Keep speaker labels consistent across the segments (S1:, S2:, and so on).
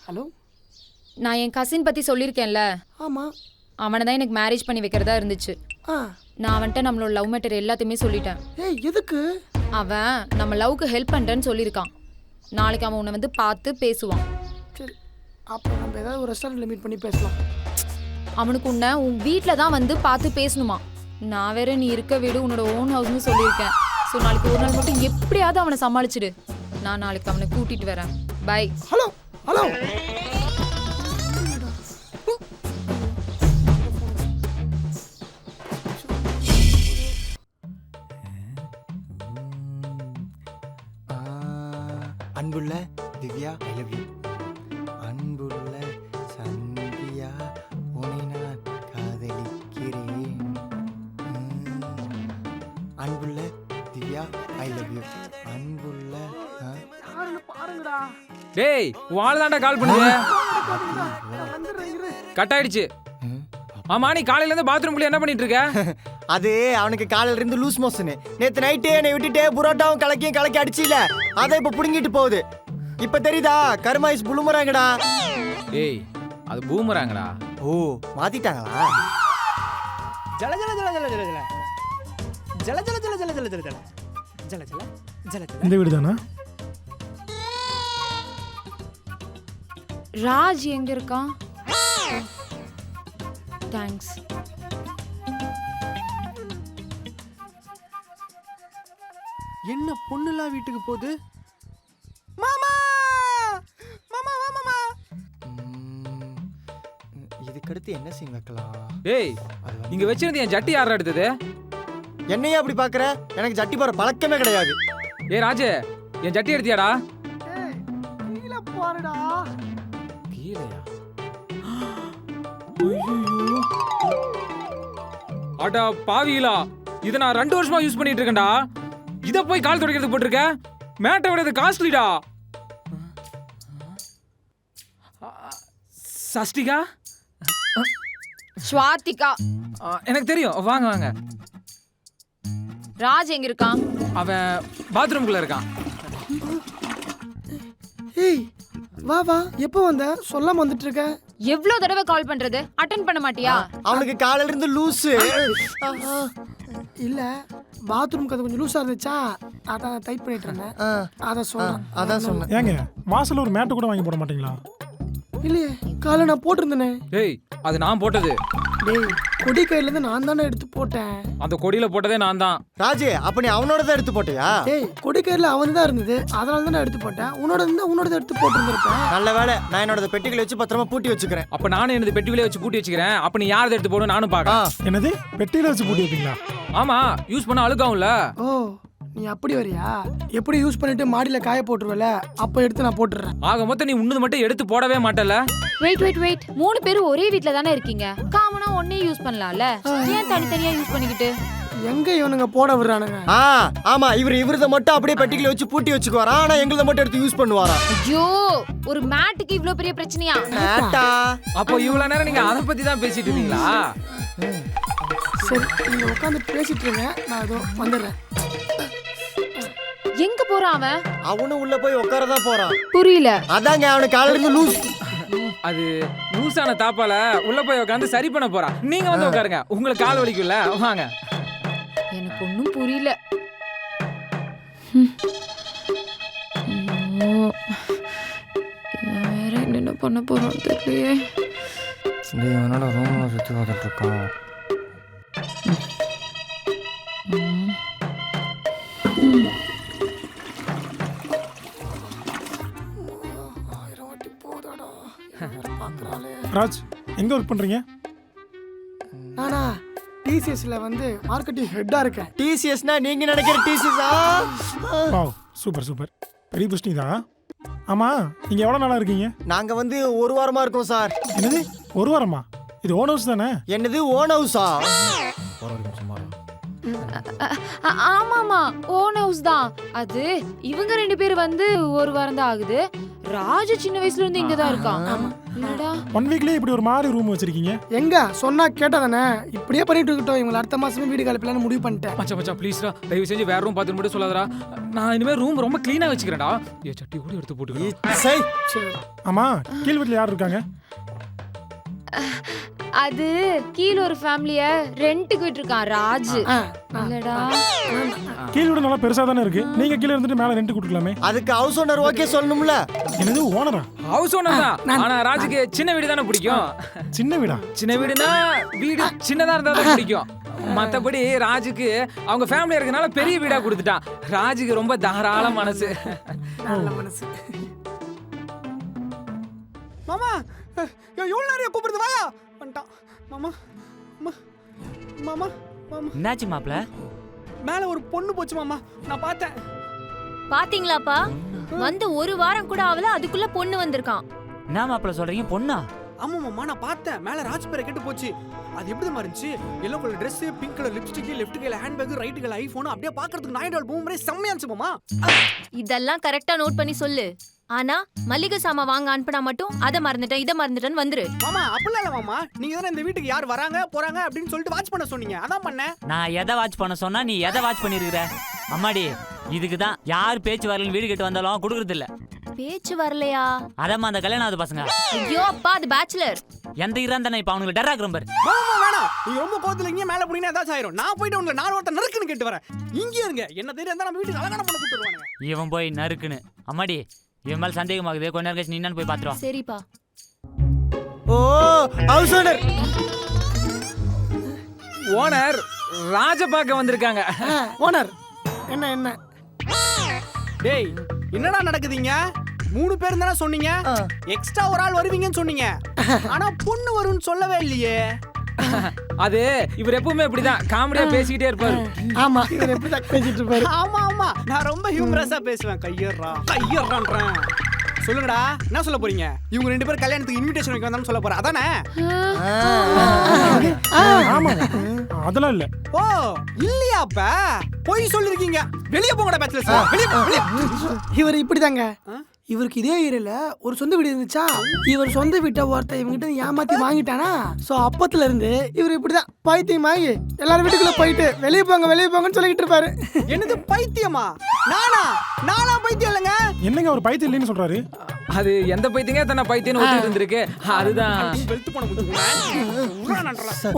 S1: Hello,
S2: நான் என் cousin பத்தி சொல்லியிருக்கேன்ல.
S1: ஆமா.
S2: அவனை தான் எனக்கு மேரேஜ் பண்ணி வைக்கிறதா இருந்துச்சு. நான் அவன்கிட்ட நம்மளோட லவ் மேட்டர் எல்லாத்தையுமே சொல்லிட்டேன்.
S1: ஏய், எதுக்கு?
S2: அவன் நம்ம லவ்க்கு ஹெல்ப் பண்றேன்னு சொல்லியிருக்கான். நாளைக்கு அவன் உன்னை வந்து பார்த்து பேசுவான்.
S1: சரி, அப்போ நம்ம ஏதாவது ஒரு ரெஸ்டாரண்ட்ல மீட் பண்ணி பேசலாம்.
S2: அவனுக்கு உன்னை உன் வீட்டில் தான் வந்து பார்த்து பேசணுமா. நான் வேற நீ இருக்க வீடு உன்னோட ஓன் ஹவுஸ்னு சொல்லியிருக்கேன். ஸோ நாளைக்கு ஒரு நாள் மட்டும் எப்படியாவது அவனை சமாளிச்சிடு. நான் நாளைக்கு அவனை கூட்டிட்டு வரேன். பை.
S1: ஹலோ ஹலோ,
S3: அன்புள்ள திவ்யா, ஐ லவ் யூ. அன்புள்ள சந்தியா, உன்னை நான் காதலிக்கிறேன். அன்புள்ள திவ்யா, ஐ லவ் யூ. அன்புள்ள
S1: பாருங்கடா.
S4: டேய், வாள் தாண்டா கால் பண்ணுது. கட் ஆயிடுச்சு. ஆமா, நீ காலையில இருந்து பாத்ரூம்குள்ள என்ன பண்ணிட்டு இருக்க?
S3: அது அவனுக்கு காலையில இருந்து லூஸ் மோஷன். நேத்து நைட்டே என்னை விட்டுட்டு புரோட்டாவும் கலக்கி அடிச்சில, அதை இப்ப புடுங்கிட்டு போகுது. இப்ப தெரியுதா? கருமாயிஸ் புளுமுறாங்கடா.
S4: ஏய், அது பூமராங்கடா.
S3: ஓ, மாத்திட்டாங்களா?
S5: ஜல ஜல ஜல ஜல ஜல ஜல ஜல ஜல ஜல ஜல ஜல ஜல ஜல ஜல ஜல ஜல.
S6: இந்த வீடு தானா?
S2: ராஜ் எங்க இருக்கான்? தேங்க்ஸ்.
S5: என்ன பொண்ணுலாம் வீட்டுக்கு போகுது? மாமா மாமா மாமா.
S3: இதுக்கடுத்து என்ன சீன் வைக்கலாம்?
S4: டேய், இங்க வச்சிருந்து என் ஜட்டி யாரா எடுத்தது?
S3: என்னையே அப்படி பாக்குற? எனக்கு ஜட்டி போற பழக்கமே கிடையாது.
S4: ஏய் ராஜு, என் ஜட்டி எடுத்தியாடா?
S1: ஏய், கீழ பாருடா.
S4: கீழயா? அடா பாவிகளா, இதை நான் 2 வருஷமா யூஸ் பண்ணிட்டு இருக்கேன்டா. இதை போய் கால் துடைக்கிறதுக்கு போட்டிருக்க. மேட்டை விட இது காஸ்ட்லிடா. சஷ்டிகா,
S2: ஸ்வாதிகா.
S4: எனக்கு தெரியும். வாங்க வாங்க.
S2: ராஜ் எங்க இருக்கான்?
S4: அவன் பாத்ரூம்குள்ள இருக்கான்.
S1: ஏய், வா வா. எப்போ வந்த? சொல்லாம வந்துட்டு இருக்க.
S2: எவ்வளவு தடவை கால் பண்றது? அட்டெண்ட் பண்ண மாட்டியா?
S3: அவனுக்கு காலையில இருந்து லூசு.
S1: இல்ல, பாத்ரூம்க்கு அது கொஞ்சம் லூஸா இருந்துச்சா, அதான் டைட் பண்ணிட்டு இருந்தேன்.
S3: அதான் சொன்னேன்.
S6: ஏங்க, வாசல்ல ஒரு மேட்டு கூட வாங்கி போட மாட்டீங்களா?
S1: இல்லையே, காலை நான் போட்டிருந்தேனே.
S4: டேய், அது நான் போட்டது.
S1: டேய், கொடி கையில இருந்து நான் தானே எடுத்து போட்டேன்.
S4: அந்த கொடியில போட்டதே நான் தான்.
S3: ராஜு, அப்ப நீ அவனோட தான் எடுத்து போட்டியா?
S1: டேய், கொடி கையில அவன் தான் இருந்தது, அதனால தான் நான் எடுத்து போட்டேன். உன்னோட இருந்தா உன்னோட எடுத்து போட்டுருந்திருப்பேன்.
S3: நல்ல வேலை, நான் என்னோட பெட்டிகளை வச்சு பத்திரமா பூட்டி வச்சுக்கிறேன்.
S4: அப்ப நானும் எனது பெட்டிகளே வச்சு பூட்டி வச்சுக்கிறேன். அப்ப நீ யாரதை எடுத்து போடும் நானும் பாக்க.
S6: என்னது, பெட்டியில வச்சு பூட்டி வைப்பீங்களா?
S4: ஆமா, யூஸ் பண்ண அழுகாவும்ல.
S1: ஓ, நீ அப்படி வரியா? எப்படி யூஸ் பண்ணிட்டு மாடியில காய போட்டுருவல, அப்ப எடுத்து நான் போட்டுறேன்.
S4: ஆக மொத்தம் நீ உன்னது மட்டும் எடுத்து போடவே மாட்டல.
S2: வெயிட் வெயிட் வெயிட், 3 பேரும் ஒரே வீட்ல தானே இருக்கீங்க. காமனா ஒண்ணே யூஸ் பண்ணலாம்ல. ஏன் தனித்தனியா யூஸ் பண்ணிக்கிட்டு?
S1: எங்க இவனுங்க போட விடுறானுங்க?
S3: ஆமா, இவரத மட்டும் அப்படியே பெட்டிகளை வச்சு பூட்டி வச்சுக்குவாரா, ஆனா எங்களத மட்டும் எடுத்து யூஸ் பண்ணுவாரா?
S2: ஐயோ, ஒரு மேட்டுக்கு இவ்ளோ பெரிய பிரச்சனையா?
S3: மேட்டா?
S4: அப்போ இவ்வளவு நேரம் நீங்க அதை பத்தி தான் பேசிட்டு இருந்தீங்களா?
S1: சரி, நீங்க உட்காந்து பேசிட்டு இருங்க, நான் அதோ வந்துடுறேன்.
S2: எங்க போறான் அவன்?
S3: அவனும் உள்ள போய் உட்காரதான் போறான்.
S2: புரியல.
S3: அதாங்க, அவனுக்கு காலையில இருந்து லூஸ்.
S4: அது லூசான தாப்பால உள்ள போய் உட்காந்து சரி பண்ண போறான். நீங்க வந்து உட்காருங்க, உங்களுக்கு கால் வலிக்கும்ல. வாங்க.
S2: எனக்கு ஒன்றும் புரியல. வேற என்ன பண்ண போறோம் தெரியலையே.
S3: என்னோட ரூம்ல சுத்தி பார்த்துட்டு இருக்கான்.
S6: ராஜ், எங்க ஒர்க் பண்றீங்க?
S1: நானா டிசிஎஸ்ல வந்து மார்க்கெட்டிங் ஹெட்டா இருக்கேன்.
S3: டிசிஎஸ்னா நீங்க நினைக்கிற டிசிஎஸ்?
S6: வாவ், சூப்பர் சூப்பர், பெரிய புஷ்டிங் தான். ஆமா, நீங்க எவ்வளவு நாளா இருக்கீங்க?
S3: நாங்க வந்து 1 வாரமா இருக்கோம் சார்.
S6: என்னது, 1 வாரமா? இது ஓன் ஹவுஸ் தானே?
S3: என்னது ஓன் ஹவுஸா?
S2: ஆமாமா, ஓன் ஹவுஸ் தான். அது இவங்க 2 பேர் வந்து 1 வாரம் தான் ஆகுது. ராஜு சின்ன வயசுல இருந்து இங்கதான் இருக்கான். என்னடா
S6: 1 வீக்லயே இப்படி ஒரு மாதிரி ரூம் வச்சிருக்கீங்க.
S1: எங்க சொன்னா கேட்டதானே? இப்படியே பண்ணிட்டு இருக்கட்டும். இவங்களை அடுத்த மாசமே வீடு கலப்பலான்னு முடிவு பண்ணிட்டேன்.
S4: மச்சான் ப்ளீஸ்டா, தயவு செஞ்சு வேற ரூம் பார்த்து மட்டும் சொல்லாதடா. நான் இனிமே ரூம் ரொம்ப க்ளீனா வச்சுக்கிறேன்டா. ஏ சட்டி கூட எடுத்து போட்டுக்கிறேன்.
S3: சரி
S1: சரி.
S6: ஆமா, கீழ் வீட்டுல யார் இருக்காங்க?
S2: அது கீழ ஒரு ஃபேமிலிய ரெண்டுக்கு விட்டுருக்கான் ராஜு. இல்லடா
S6: கீழ் வீடு நல்லா பெருசா தானே இருக்கு. நீங்க கீழே இருந்துட்டு மேல ரெண்ட் கொடுக்கலாமே.
S3: அதுக்கு ஹவுஸ் ஓனர் ஓகே சொல்லணும்ல.
S6: என்னது ஓனரா?
S4: ஹவுஸ் ஓனர் தான். ஆனா ராஜுக்கு சின்ன வீடு தானே பிடிக்கும்.
S6: சின்ன வீடா?
S4: சின்ன வீடுனா வீடு சின்னதா இருந்தா தான் பிடிக்கும். மத்தபடி ராஜுக்கு அவங்க ஃபேமிலி இருக்கனால பெரிய வீடா கொடுத்துட்டான். ராஜுக்கு ரொம்ப தாராள மனசு.
S1: நல்ல மனசு.
S5: மாமா எவ்வளோ நேரம் கூப்பிடுறது வாயா வந்துட்டான். மாமா மாமா மாமா மாமா
S7: என்னாச்சு மாப்ள?
S5: மேலே ஒரு பொண்ணு போச்சு மாமா, நான் பார்த்தேன்.
S8: பாத்தீங்களாப்பா? வந்து 1 வாரம் கூட ஆகல, அதுக்குள்ள பொண்ணு வந்திருக்கான்.
S7: என்ன மாப்ள சொல்றீங்க? பொண்ணா?
S5: ஆமா மாமா, நான் பார்த்தேன். மேலே ராஜ் பேரை கெட்டு போச்சு. அது எப்படி இருந்துச்சு? Yellow colour dress, pink colour lipstick, left கையில ஹேண்ட்பேக், ரைட் கையில ஐபோன், அப்படியே பாக்குறதுக்கு நாய்டால் பூம் மாதிரி செம்மையா இருந்துச்சு மாமா.
S8: இதெல்லாம் கரெக்டா நோட் பண்ணி சொல்லு. ஆனா மல்லிகை சாமா வாங்க அனுப்பினா மட்டும் அதை மறந்துட்டேன் இதை மறந்துட்டேன்னு வந்துரு.
S5: மாமா அப்படிலாம் இல்ல மாமா, நீங்க தானே இந்த வீட்டுக்கு யார் வராங்க போறாங்க அப்படின்னு சொல்லிட்டு வாட்ச் பண்ண சொன்னீங்க, அதான் பண்ணேன்.
S7: நான் எதை வாட்ச் பண்ண சொன்னா நீ எதை வாட்ச் பண்ணிருக்கிற? அம்மாடி, இதுக்கு தான் யார் பேச்சு வரலன்னு வீடு கட்டு வந்தாலும் கொடுக்கறது இல்ல.
S8: பேச்சு வரலையா?
S7: அதம்மா அந்த கல்யாணம் ஆகுது பசங்க.
S8: ஐயோ அப்பா, அது பேச்சுலர்.
S7: எந்த இran தானே இப்ப அவனுக்கு டெரா கிரம்பர்.
S5: மாமா வேணாம், நீங்க ரொம்ப கோவத்துல இங்க மேல போனீங்கன்னா ஏதாச்சும் ஆயிரும். நான் போயிட்டு உங்களை நான் ஒருத்தன் நறுக்குன்னு கேட்டு வரேன். இங்கே இருங்க, என்ன தெரியும் இருந்தா நம்ம வீட்டுக்கு அழகான பண்ண கூட்டு வருவானுங்க.
S7: இவன் போய் நறுக்குன்னு. அம்மாடி, இவன் மேல சந்தேகமாகுது. கொஞ்ச நேரம் கழிச்சு நீ என்னன்னு போய் பாத்துருவா.
S8: சரிப்பா.
S3: ஓ ஹவுஸ் ஓனர்.
S4: ஓனர் ராஜ பார்க்க வந்திருக்காங்க.
S1: ஓனர் என்ன என்ன?
S5: டேய் என்னடா நடக்குதுங்க? 3 பேர் தானே சொன்னீங்க, எக்ஸ்ட்ரா ஒரு ஆள் வருவீங்கன்னு சொன்னீங்க. ஆனா பொண்ணு வரும்னு சொல்லவே இல்லையே.
S4: அது இவர் எப்பவுமே இப்படிதான் காமெடியா பேசிக்கிட்டே இருப்பாரு.
S1: ஆமா, இவர் எப்படி பேசிட்டு இருப்பாரு.
S5: ஆமா ஆமா, நான் ரொம்ப ஹியூமரஸா பேசுவேன். கையறான்றேன். சொல்லுங்கடா, என்ன சொல்ல போறீங்க? இவங்க 2 பேரும் கல்யாணத்துக்கு இன்விடேஷன் வைக்க வந்தான்னு சொல்ல போறேன், அதானே?
S6: ஆமா, அதெல்லாம் இல்ல.
S5: ஓ இல்லையா? அப்ப போய் சொல்லிருக்கீங்க. வெளிய போங்கடா பேச்சுலர்ஸ், வெளிய போ.
S1: இவர் இப்படிதாங்க. இவருக்கு இதே ஏரியால ஒரு சொந்த வீடு இருந்துச்சா, இவர் சொந்த வீட்டை ஒருத்த இவங்கிட்ட ஏமாத்தி வாங்கிட்டானா. சோ அப்பத்துல இருந்து இவர் இப்படிதான் பைத்தியமாகி எல்லாரும் வீட்டுக்குள்ள போயிட்டு வெளியே போங்கன்னு சொல்லிட்டு இருப்பாரு.
S5: என்னது பைத்தியமா? நானா பைத்தியம் இல்லைங்க.
S6: என்னங்க ஒரு பைத்தியம் இல்லைன்னு சொல்றாரு?
S4: அது எந்த பைத்தியங்க தன்னை பைத்தியன்னு ஒத்துட்டு இருந்திருக்கு. அதுதான்
S5: வெளுத்து போன முதுகு.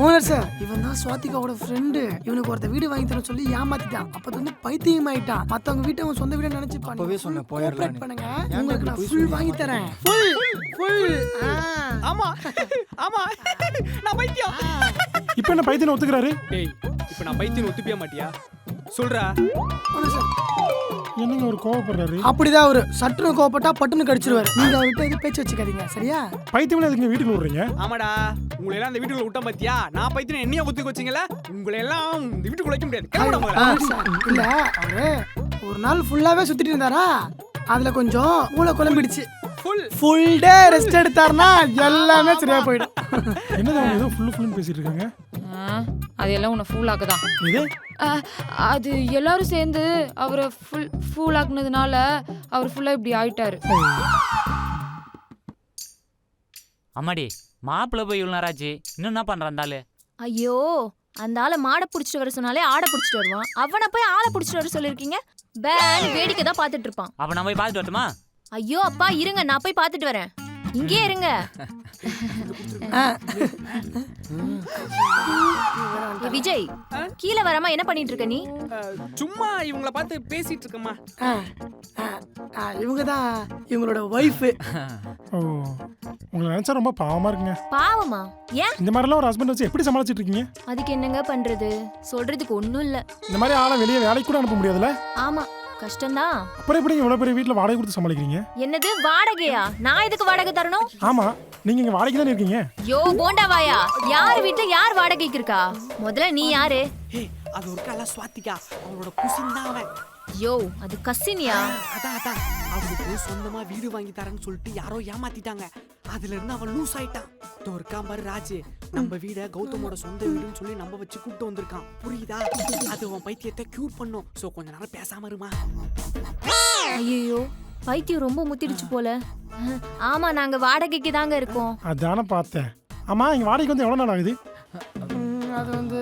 S1: ஓனர் சார், இவன் தான் சுவாதிகாவோட ஃப்ரெண்டு. இவனுக்கு ஒருத்த வீடு வாங்கி தர சொல்லி ஏமாத்திட்டான். அப்ப வந்து பைத்தியம் ஆயிட்டான். மத்தவங்க வீட்டை அவன் சொந்த வீட நினைச்சு
S3: அப்பவே சொன்னேன், போயிரலாம்
S1: பண்ணுங்க. உங்களுக்கு நான் ஃபுல் வாங்கி தரேன். ஃபுல்.
S5: ஆமா ஆமா, நான் பைத்தியம்.
S6: இப்ப என்ன பைத்தியம் ஒத்துக்கிறாரு?
S5: டேய், இப்போ நான் பைத்தியம் ஒத்துப்பிய மாட்டியா? சொல்றா.
S1: ஓனர் சார்,
S6: என்னங்க ஒரு கோவப்படுறாரு?
S1: அப்படிதான் அவரு சட்டுன்னு கோவப்பட்டா பட்டுன்னு கடிச்சிருவாரு. நீங்க அவர்கிட்ட எது பேச்சு வச்சுக்காதீங்க, சரியா?
S6: பைத்தியம் எதுக்கு வீட்டுக்கு விடுறீங்க?
S5: ஆமாடா, உங்களை எல்லாம் இந்த வீட்டுக்குள்ள விட்டா பாத்தியா? நான் பைத்தியம் என்னைய ஒத்துக்க வச்சீங்களா? உங்களை எல்லாம் இந்த வீட்டுக்குள்ள வைக்க முடியாது. கிளம்புடா முதல்ல.
S1: ஓனர் சார், இல்ல அவரு ஒரு நாள் ஃபுல்லாவே சுத்திட்டு இருந்தாரா, அதுல கொஞ்சம் மூளை குழம்பிடுச்சு. ஃபுல் டே ரெஸ்ட் எடுத்தாருன்னா எல்லாமே சரியா போயிடும்.
S6: என்னது அவங்க ஏதோ ஃபுல்லுன்னு பேசிட்டு இருக்காங்க?
S2: அது எல்லாம் உன்னை ஃபூல் ஆக்குதான்.
S6: இது
S2: அது எல்லாரும் சேர்ந்து அவரை ஃபூல் ஆக்குனதுனால அவர் ஃபுல்லா இப்படி ஆயிட்டாரு.
S7: அம்மாடி, மாப்பிள்ள போய் இவ்வளவு நேரம் ஆச்சு. இன்னும் என்ன பண்றான் அந்த ஆளு?
S8: ஐயோ, அந்த ஆளை மாடை புடிச்சிட்டு வர சொன்னாலே ஆடை புடிச்சிட்டு வருவான். அவனை போய் ஆளை புடிச்சிட்டு வர சொல்லிருக்கீங்க. பேன் வேடிக்கை தான் பாத்துட்டு இருப்பான்.
S7: அப்ப நான் போய் பாத்துட்டு வரட்டுமா?
S8: ஐயோ அப்பா, இருங்க, நான் போய் பாத்துட்டு வரேன். இங்கே இருங்க. விஜய், கீழே வராம என்ன பண்ணிட்டு இருக்க நீ?
S5: சும்மா இவங்கள பார்த்து பேசிட்டு இருக்கமா.
S1: இவங்க தான் இவங்களோட ஒய்ஃப்.
S6: ஓ, உங்களை நினைச்சா ரொம்ப பாவமா இருக்குங்க.
S8: பாவமா? ஏன்?
S6: இந்த மாதிரிலாம் ஒரு ஹஸ்பண்ட் வச்சு எப்படி சமாளிச்சிட்டு இருக்கீங்க?
S8: அதுக்கு என்னங்க பண்றது? சொல்றதுக்கு ஒண்ணும் இல்ல.
S6: இந்த மாதிரி ஆளை வெளியே வேலைக்கு கூட அனுப்ப முடியாதுல்ல?
S8: ஆமா, கஷ்டம்தான்.
S6: அப்புறம் எப்படி இவ்வளவு பெரிய வீட்டுல வாடகை கொடுத்து சமாளிக்கிறீங்க?
S8: என்னது வாடகையா? நான் எதுக்கு வாடகை தரணும்?
S6: ஆமா, நீங்க இங்க வாடகைக்கு தானே இருக்கீங்க.
S8: யோ போண்டாவாயா, யார் வீட்டுல யார் வாடகைக்கு இருக்கா? முதல்ல நீ யாரு?
S5: ஏய், அது ஒரு கால சுவாதிகா, அவளோட குசின் தான் அவன்.
S8: யோ, அது கசினியா?
S5: அதான் அவனுக்கு சொந்தமா வீடு வாங்கி தரேன்னு சொல்லிட்டு யாரோ ஏமாத்திட்டாங்க. அதுல இருந்து அவன் லூஸ் ஆயிட்டான். ஒரு காம்பாரு ராஜு நம்ம வீட கௌதமோட சொந்த வீடுன்னு சொல்லி நம்ம வச்சு கூப்பிட்டு வந்திருக்கான். புரியுதா? அது அவன் பைத்தியத்தை கியூர் பண்ணும். சோ கொஞ்ச நேரம் பேசாம இருமா.
S8: ஐயோ, பைத்தியம் ரொம்ப முத்திடுச்சு போல. ஆமா, நாங்க வாடகைக்கு தாங்க இருக்கோம்.
S6: அதானே பார்த்தேன். ஆமா இங்க வாடகைக்கு வந்து எவ்வளவு நாள் ஆகுது?
S1: அது வந்து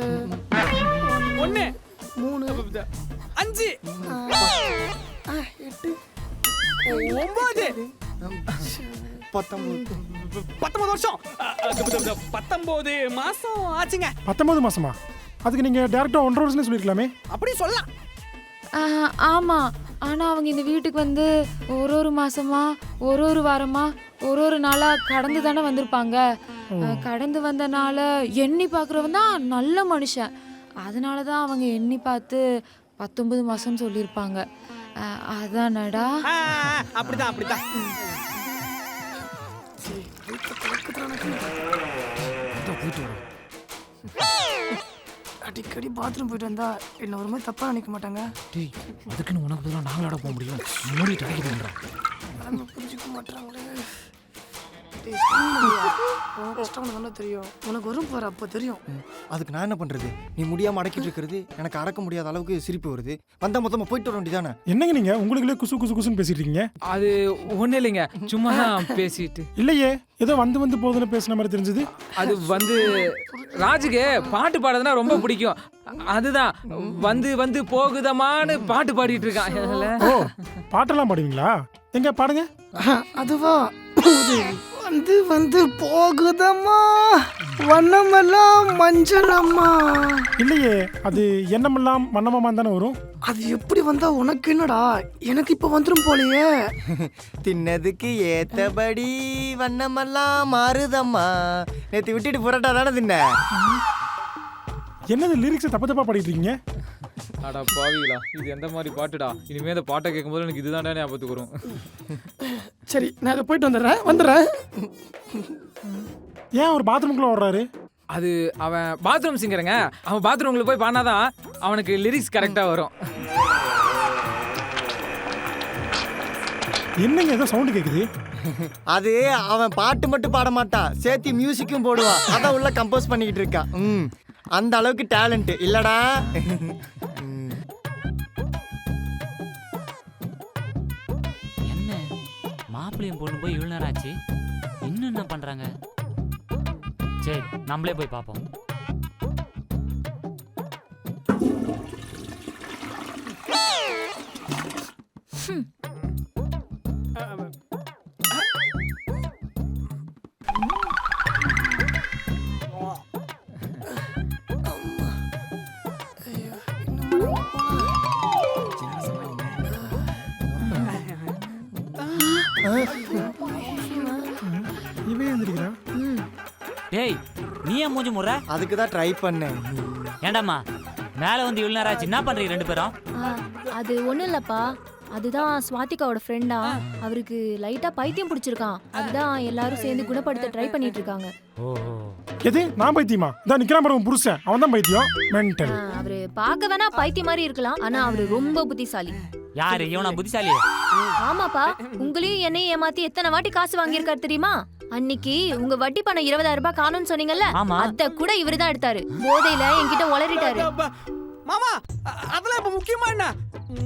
S5: 1
S1: 3
S5: 5
S1: 8
S5: 9 19 வருஷம் 19 மாசம் ஆச்சுங்க.
S6: 19 மாசமா? அதுக்கு நீங்க டேரக்டா 1.5 வருஷம் சொல்லிருக்கலாமே.
S5: அப்படி சொல்லலாம்.
S2: ஆமா, ஆனா அவங்க இந்த வீட்டுக்கு வந்து ஒரு மாசமா ஒரு வாரமா ஒரு நாளா கடந்து தானே வந்திருப்பாங்க. கடந்து வந்தனால எண்ணி பார்க்குறவன் தான் நல்ல மனுஷன். அதனால தான் அவங்க எண்ணி பார்த்து 19 மாசம்னு சொல்லியிருப்பாங்க. அதானடா.
S5: அப்படிதான்.
S1: அடிக்கடி பாத்ரூம் போயிட்டு வந்தா என்ன ஒரு மாதிரி தப்பா நினைக்க மாட்டாங்க.
S4: டேய் அதுக்குன்னு உனக்கு பதிலாக நாங்களாட போக முடியும். மூடி டாக்கி பண்ணுறேன்.
S1: நம்ம புரிஞ்சுக்க மாட்டாங்களே. கஷ்டம் உனக்கு நல்லா தெரியும். உனக்கு வரும் பாரு, அப்போ தெரியும்.
S3: அதுக்கு நான் என்ன பண்றது? நீ முடியாம அடக்கிட்டு இருக்கிறது எனக்கு அடக்க முடியாத அளவுக்கு சிரிப்பு வருது. வந்தா மொத்தமா போயிட்டு வர வேண்டியதானே?
S6: என்னங்க நீங்க உங்களுக்குள்ளே குசுன்னு பேசிட்டு இருக்கீங்க?
S4: அது ஒன்றும் இல்லைங்க, சும்மா தான் பேசிட்டு.
S6: இல்லையே, ஏதோ வந்து போகுதுன்னு பேசுன மாதிரி தெரிஞ்சது.
S4: அது வந்து ராஜுக்கு பாட்டு பாடுறதுனா ரொம்ப பிடிக்கும். அதுதான் வந்து போகுதமான்னு பாட்டு பாடிட்டு இருக்கான்.
S6: ஓ, பாட்டெல்லாம் பாடுவீங்களா? எங்க பாடுங்க.
S1: அதுவா வந்து போகுதம்மா வண்ணமெல்லாம் மஞ்சளம்மா.
S6: இல்லையே, அது எண்ணமெல்லாம் மன்னமமா தானே வரும்.
S1: அது எப்படி வந்தா உனக்கு என்னடா? எனக்கு இப்ப வந்துரும் போலயே.
S3: தின்னதுக்கு ஏத்தபடி வண்ணமெல்லாம் மாறுதம்மா. நேத்து விட்டுட்டு புரட்டா தானே தின்ன.
S6: என்னது லிரிக்ஸ் தப்பா பாடிட்டு இருக்கீங்க?
S4: அடா பாவிகளா, இது எந்த மாதிரி பாட்டுடா? இனிமே இந்த பாட்டை கேட்கும்போது எனக்கு இதுதான்டா ஞாபகத்துக்கு வரும்.
S1: சரி, நான் அதை போயிட்டு வந்துடுறேன்.
S6: ஏன் ஒரு பாத்ரூம்குள்ள ஓடுறாரு?
S4: அது அவன் பாத்ரூம் சிங்கருங்க. அவன் பாத்ரூம்ல போய் பாடினாதான் அவனுக்கு லிரிக்ஸ் கரெக்டா வரும்.
S6: என்னங்க ஏதோ சவுண்ட் கேக்குது?
S3: அது அவன் பாட்டு மட்டும் பாட மாட்டான், சேர்த்து மியூசிக்கும் போடுவான். அதான் உள்ள கம்போஸ் பண்ணிக்கிட்டு இருக்கான். அந்த அளவுக்கு டேலண்ட் இல்லடா.
S7: என்ன மாப்பிள்ளையும் பொண்ணு போய் இவ்வளோ நேரம் ஆச்சு, இன்னும் என்ன பண்றாங்க? சரி, நம்மளே போய் பார்ப்போம்.
S6: இவன் எழுந்திருக்கிறான்.
S7: டேய், நீ ஏன் மூஞ்சி முற?
S3: அதுக்கு தான் ட்ரை பண்ணேன்.
S7: ஏண்டாம்மா மேலே வந்து இவ்வளோ நேரம் ஆச்சு, என்ன பண்றீங்க 2 பேரும்?
S8: அது ஒண்ணும் இல்லப்பா, அதுதான் ஸ்வாதிகாவோட ஃப்ரெண்டா. அவருக்கு லைட்டா பைத்தியம் பிடிச்சிருக்கான். அதுதான் எல்லாரும் சேர்ந்து குணப்படுத்த ட்ரை பண்ணிட்டு இருக்காங்க.
S6: எது நான் பைத்தியமா? இதான் நிக்கிறான் பாரு உன் புருஷன், அவன் தான் பைத்தியம். மென்டல்.
S8: அவரு பார்க்க வேணா பைத்தியம் மாதிரி இருக்கலாம், ஆனா அவரு ரொம்ப புத்திசாலி.
S7: யாரு இவனா புத்திசாலி?
S8: ஆமாப்பா, உங்களையும் என்னையும் ஏமாத்தி எத்தனை வாட்டி காசு வாங்கியிருக்காரு தெரியுமா? அன்னைக்கு உங்க வட்டி பணம் 20,000 ரூபாய் காணும்னு சொன்னீங்கல்ல,
S7: ஆமா.
S8: அத கூட இவருதான் எடுத்தாரு. போதையில என்கிட்ட உளறிட்டாரு.
S5: மாமா, அதெல்லாம் இப்ப முக்கியமா என்ன?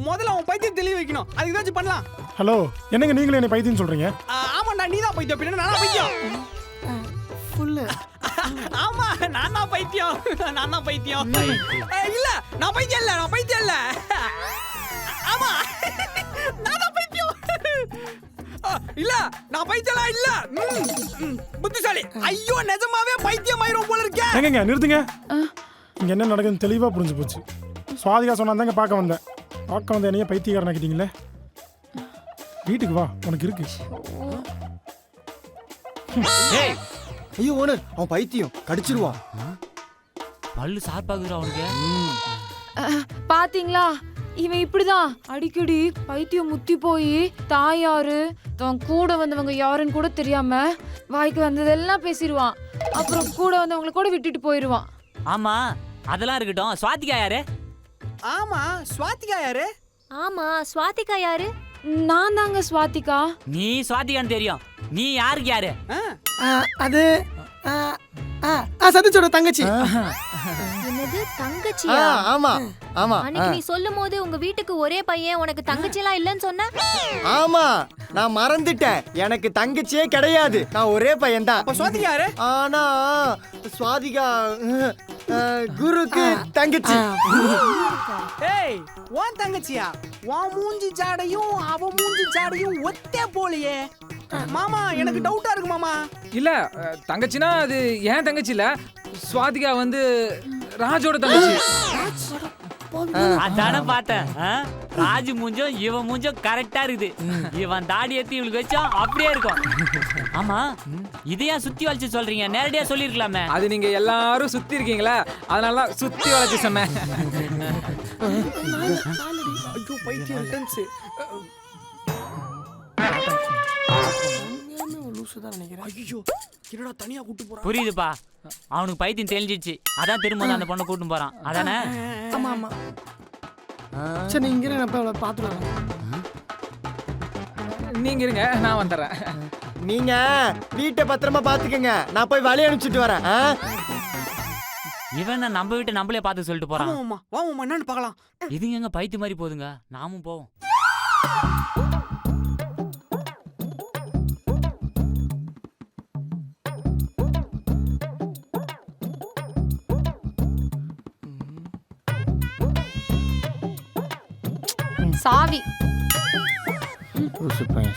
S5: முதல்ல அவன் பைத்தியம் தெளிவு வைக்கணும். அதுக்கு ஏதாச்சும் பண்ணலாம்.
S6: ஹலோ, என்னங்க நீங்களே என்ன பைத்தியம் சொல்றீங்க?
S5: ஆமாண்டா, நீதான் பைத்தியம். பின்ன நானா பைத்தியம்?
S1: ஃபுல்லு.
S5: ஆமா, நான் தான் பைத்தியம். இல்ல, நான் பைத்தியம் இல்ல. ஆமா, நான் தான் பைத்தியம். இல்ல, நான் பைத்தியலாம் இல்ல. புத்திசாலி. ஐயோ, நிஜமாவே பைத்தியம் ஆயிரும் போல இருக்கே.
S6: எங்கங்க நிறுத்துங்க. இங்க என்ன நடக்குதுன்னு தெளிவா புரிஞ்சு போச்சு. சுவாதிகா சொன்னாங்க பார்க்க வந்த என்னைய பைத்தியக்காரன் ஆக்கிட்டீங்களே. வீட்டுக்கு வா, உனக்கு இருக்கு.
S7: டேய்,
S3: ஐயோ ஓனர், அவன் பைத்தியம், கடிச்சிருவான்.
S7: பல்லு சார்பாகுறா அவனுக்கு.
S2: பாத்தீங்களா, இவன் இப்படிதான் அடிக்கடி பைத்தியம் முத்தி போய் தாயாரு தன் கூட வந்தவங்க யாருன்னு கூட தெரியாம வாய்க்கு வந்ததெல்லாம் பேசிடுவான். அப்புறம் கூட வந்தவங்களை கூட விட்டுட்டு போயிடுவான்.
S7: ஆமா, அதெல்லாம் இருக்கட்டும். ஸ்வாதிகா யாரு?
S5: ஆமா, ஸ்வாதிகா யாரு?
S8: ஆமா, ஸ்வாதிகா யாரு?
S2: நான் தாங்க ஸ்வாதிகா.
S7: நீ ஸ்வாதிகான்னு தெரியும், நீ யாருக்கு யாரு?
S1: அது சதீஷோட தங்கச்சி.
S8: என்னது? என்னது
S3: ஆ,
S8: தங்கச்சியா?
S3: ஆமா ஆமா
S8: அன்னைக்கு நீ சொல்லும் போது உங்க வீட்டுக்கு ஒரே பையன், உனக்கு தங்கச்சி எல்லாம் இல்லன்னு சொன்ன.
S3: ஆமா நான் மறந்துட்டேன். எனக்கு தங்கச்சியே கிடையாது. நான் ஒரே பையன் தான்.
S5: அப்ப சுவாதிகா யாரு?
S3: ஆனா சுவாதிகா குருக்கு தங்கச்சி.
S5: ஏய் உன் தங்கச்சியா? உன் மூஞ்சி ஜாடையும் அவ மூஞ்சி ஜாடையும் ஒத்தே போலையே. மாமா எனக்கு டவுட்டா இருக்கு மாமா.
S4: இல்ல தங்கச்சினா அது ஏன் தங்கச்சி இல்ல, சுவாதிகா வந்து ராஜோட தங்கச்சி.
S7: அதானே பார்த்தேன். ராஜு மூஞ்சும் இவன் மூஞ்சும் கரெக்டா இருக்குது. இவன் தாடி ஏத்தி இவளுக்கு வச்சோம் அப்படியே இருக்கும். ஆமா இதையா சுத்தி வளைச்சு சொல்றீங்க? நேரடியா சொல்லிருக்கலாமே.
S4: அது நீங்க எல்லாரும் சுத்தி இருக்கீங்களா, அதனால தான் சுத்தி வளைச்சு சொன்னேன்.
S5: ஐயோ பைத்தியம் ரிட்டர்ன்ஸ். ஐயோ என்னடா தனியா கூட்டி போறா?
S7: புரியுதுப்பா, அவனுக்கு பைத்தியம் தெரிஞ்சிச்சு. அதான் திரும்ப அந்த பொண்ணை கூட்டிட்டு போறான். அதானே?
S1: ஆமா ஆமா. சரி நீங்க இருங்க, நான் போய் பாத்துக்கலாம்.
S4: நீங்க இருங்க, நான் வந்துடுறேன்.
S3: நீங்க வீட்டை பத்திரமா பாத்துக்கங்க. நான் போய் வழி அனுப்பிச்சிட்டு வரேன்.
S7: இவன் நம்ம வீட்டை நம்மளே பார்த்து சொல்லிட்டு போறான்.
S5: மாமா வா மாமா என்னன்னு பார்க்கலாம்.
S7: இதுங்க எங்க பைத்தியம் மாதிரி போதுங்க. நாமும் போவோம்.
S2: சாவி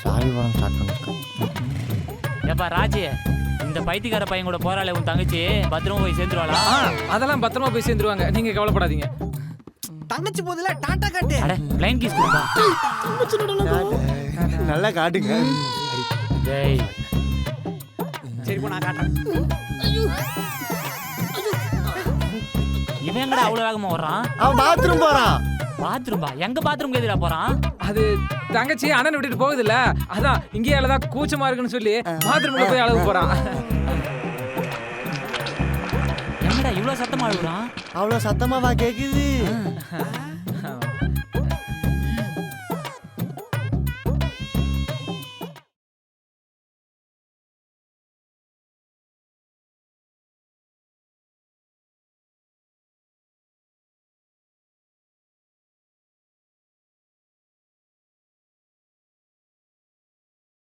S3: சாரி படம் ஸ்டார்ட் பண்ணிருக்கேன்.
S7: ஏப்பா ராஜு, இந்த பைத்தியக்கார பையன் கூட போறாளே உன் தங்கச்சி, பத்திரமா போய் சேர்ந்துருவாளா?
S4: அதெல்லாம் பத்திரமா போய் சேர்ந்துருவாங்க, நீங்க கவலைப்படாதீங்க.
S5: தங்கச்சி போதுல டாடா காட்டு.
S7: அட ப்ளைன் கிஸ் கொடுப்பா.
S3: நல்லா காட்டுங்க.
S7: டேய்
S5: சரி போ நான் காட்டுறேன்.
S7: இவன் எங்கடா அவ்வளவு வேகமா வர்றான்?
S3: அவன் பாத்ரூம் போறான்.
S7: பாத்ரூம்பா? எங்க பாத்ரூம் எதிரா போறான்?
S4: அது தங்கச்சி அண்ணன் விட்டுட்டு போகுது இல்ல, அதான் இங்கேயே அழகா கூச்சமா இருக்குன்னு சொல்லி பாத்ரூம்ல போய் அழகு போறான்.
S7: என்னடா இவ்வளவு சத்தமா அழுகுறான்?
S3: அவ்வளவு சத்தமாவா கேக்குது?